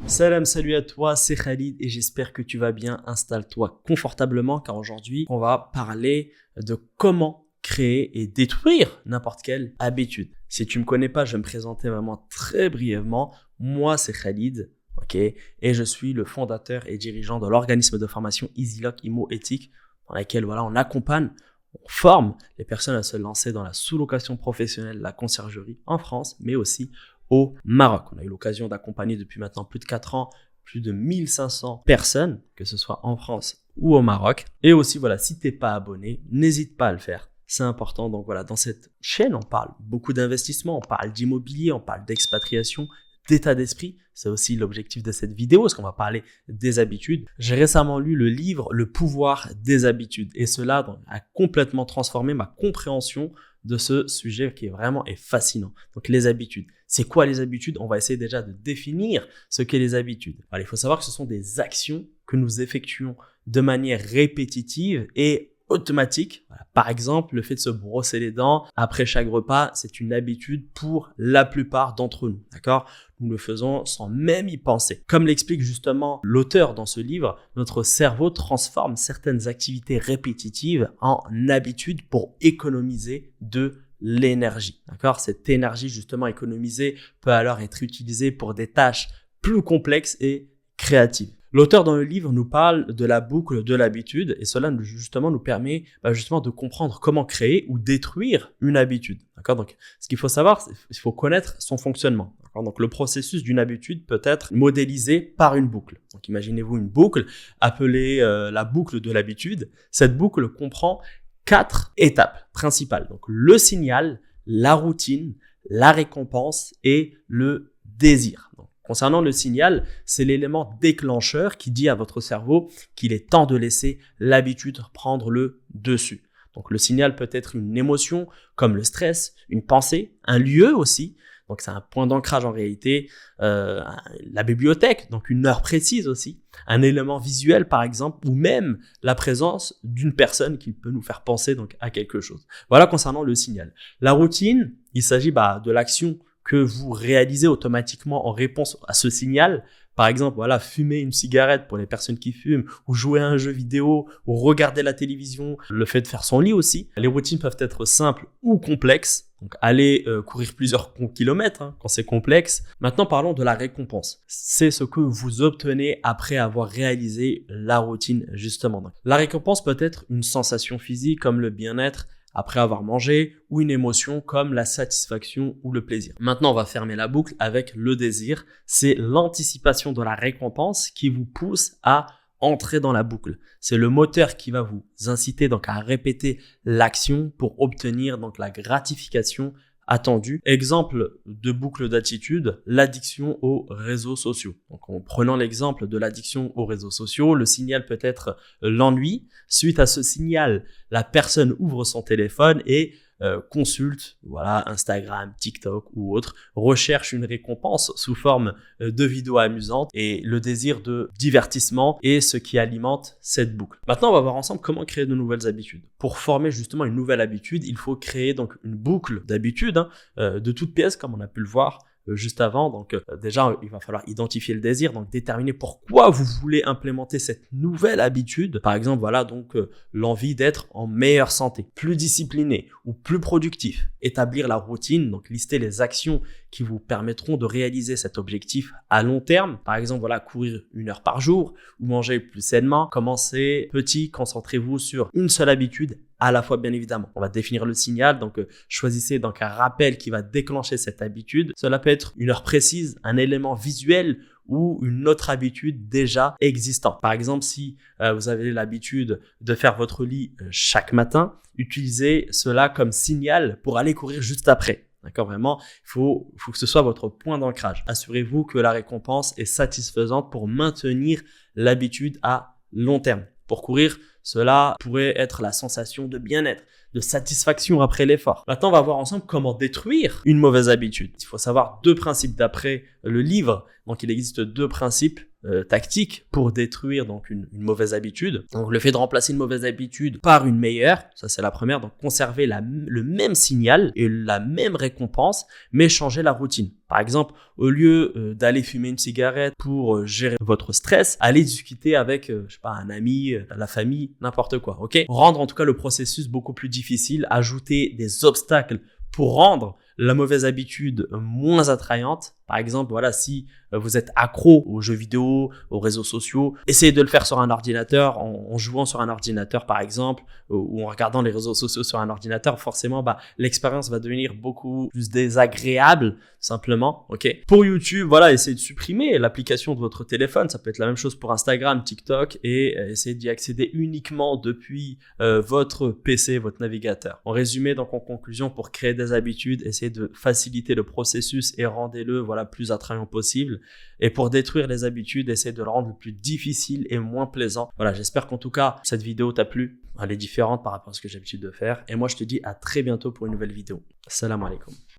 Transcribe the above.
Salut à toi, c'est Khalid et j'espère que tu vas bien. Installe-toi confortablement car aujourd'hui, on va parler de comment créer et détruire n'importe quelle habitude. Si tu me connais pas, je vais me présenter vraiment très brièvement. Moi, c'est Khalid, ok, et je suis le fondateur et dirigeant de l'organisme de formation EasyLock Immo Éthique dans laquelle on accompagne, on forme les personnes à se lancer dans la sous-location professionnelle, la conciergerie en France, mais aussi au Maroc. On a eu l'occasion d'accompagner depuis maintenant plus de 4 ans plus de 1500 personnes, que ce soit en France ou au Maroc. Et aussi, si t'es pas abonné, n'hésite pas à le faire. C'est important. Donc dans cette chaîne, on parle beaucoup d'investissement, on parle d'immobilier, on parle d'expatriation, d'état d'esprit. C'est aussi l'objectif de cette vidéo, parce qu'on va parler des habitudes. J'ai récemment lu le livre Le pouvoir des habitudes et cela a complètement transformé ma compréhension de ce sujet qui est vraiment fascinant. Donc les habitudes. C'est quoi les habitudes? On va essayer déjà de définir ce qu'est les habitudes. Alors, il faut savoir que ce sont des actions que nous effectuons de manière répétitive et automatique. Par exemple, le fait de se brosser les dents après chaque repas, c'est une habitude pour la plupart d'entre nous. D'accord? Nous le faisons sans même y penser. Comme l'explique justement l'auteur dans ce livre, notre cerveau transforme certaines activités répétitives en habitudes pour économiser de l'énergie. D'accord? Cette énergie justement économisée peut alors être utilisée pour des tâches plus complexes et créatives. L'auteur dans le livre nous parle de la boucle de l'habitude et cela justement nous permet de comprendre comment créer ou détruire une habitude. D'accord? Donc, ce qu'il faut savoir, c'est qu'il faut connaître son fonctionnement. D'accord? Donc, le processus d'une habitude peut être modélisé par une boucle. Donc, imaginez-vous une boucle appelée la boucle de l'habitude. Cette boucle comprend 4 étapes principales. Donc, le signal, la routine, la récompense et le désir. Donc, concernant le signal, c'est l'élément déclencheur qui dit à votre cerveau qu'il est temps de laisser l'habitude prendre le dessus. Donc, le signal peut être une émotion comme le stress, une pensée, un lieu aussi. Donc, c'est un point d'ancrage en réalité, la bibliothèque, donc une heure précise aussi, un élément visuel par exemple, ou même la présence d'une personne qui peut nous faire penser à quelque chose. Voilà concernant le signal. La routine, il s'agit de l'action que vous réalisez automatiquement en réponse à ce signal. Par exemple, fumer une cigarette pour les personnes qui fument, ou jouer à un jeu vidéo, ou regarder la télévision, le fait de faire son lit aussi. Les routines peuvent être simples ou complexes. Donc, aller courir plusieurs kilomètres quand c'est complexe. Maintenant, parlons de la récompense. C'est ce que vous obtenez après avoir réalisé la routine, justement. Donc, la récompense peut être une sensation physique comme le bien-être après avoir mangé ou une émotion comme la satisfaction ou le plaisir. Maintenant, on va fermer la boucle avec le désir. C'est l'anticipation de la récompense qui vous pousse à entrer dans la boucle. C'est le moteur qui va vous inciter à répéter l'action pour obtenir la gratification attendue. Exemple de boucle d'attitude, l'addiction aux réseaux sociaux. Donc, en prenant l'exemple de l'addiction aux réseaux sociaux, le signal peut être l'ennui. Suite à ce signal, la personne ouvre son téléphone et consulte, Instagram, TikTok ou autre, recherche une récompense sous forme de vidéos amusantes et le désir de divertissement est ce qui alimente cette boucle. Maintenant, on va voir ensemble comment créer de nouvelles habitudes. Pour former justement une nouvelle habitude, il faut créer une boucle d'habitudes de toutes pièces comme on a pu le voir juste avant. Donc déjà, il va falloir identifier le désir, donc déterminer pourquoi vous voulez implémenter cette nouvelle habitude. Par exemple, l'envie d'être en meilleure santé, plus discipliné ou plus productif. Établir la routine, donc lister les actions qui vous permettront de réaliser cet objectif à long terme. Par exemple, courir 1 heure par jour ou manger plus sainement. Commencez petit, concentrez-vous sur une seule habitude à la fois, bien évidemment. On va définir le signal, donc choisissez un rappel qui va déclencher cette habitude. Cela peut être une heure précise, un élément visuel ou une autre habitude déjà existante. Par exemple, si vous avez l'habitude de faire votre lit chaque matin, utilisez cela comme signal pour aller courir juste après. D'accord, vraiment, il faut que ce soit votre point d'ancrage. Assurez-vous que la récompense est satisfaisante pour maintenir l'habitude à long terme. Pour courir cela pourrait être la sensation de bien-être, de satisfaction après l'effort. Maintenant, on va voir ensemble comment détruire une mauvaise habitude. Il faut savoir deux principes d'après le livre. Donc, il existe deux principes tactiques pour détruire donc une mauvaise habitude. Donc, le fait de remplacer une mauvaise habitude par une meilleure, ça c'est la première. Donc, conserver le même signal et la même récompense, mais changer la routine. Par exemple, au lieu d'aller fumer une cigarette pour gérer votre stress, allez discuter avec, je sais pas, un ami, la famille, n'importe quoi, ok? Rendre en tout cas le processus beaucoup plus difficile, ajouter des obstacles pour rendre la mauvaise habitude moins attrayante. Par exemple, voilà, si vous êtes accro aux jeux vidéo, aux réseaux sociaux, essayez de le faire sur un ordinateur, en jouant sur un ordinateur par exemple, ou en regardant les réseaux sociaux sur un ordinateur, forcément, l'expérience va devenir beaucoup plus désagréable, simplement, ok? Pour YouTube, voilà, essayez de supprimer l'application de votre téléphone, ça peut être la même chose pour Instagram, TikTok, et essayez d'y accéder uniquement depuis votre PC, votre navigateur. En résumé, donc en conclusion, pour créer des habitudes, essayez de faciliter le processus et rendez-le, voilà, plus attrayant possible. Et pour détruire les habitudes, essayez de le rendre le plus difficile et moins plaisant. Voilà, j'espère qu'en tout cas, cette vidéo t'a plu. Elle est différente par rapport à ce que j'ai l'habitude de faire. Et moi, je te dis à très bientôt pour une nouvelle vidéo. Salam alaikum.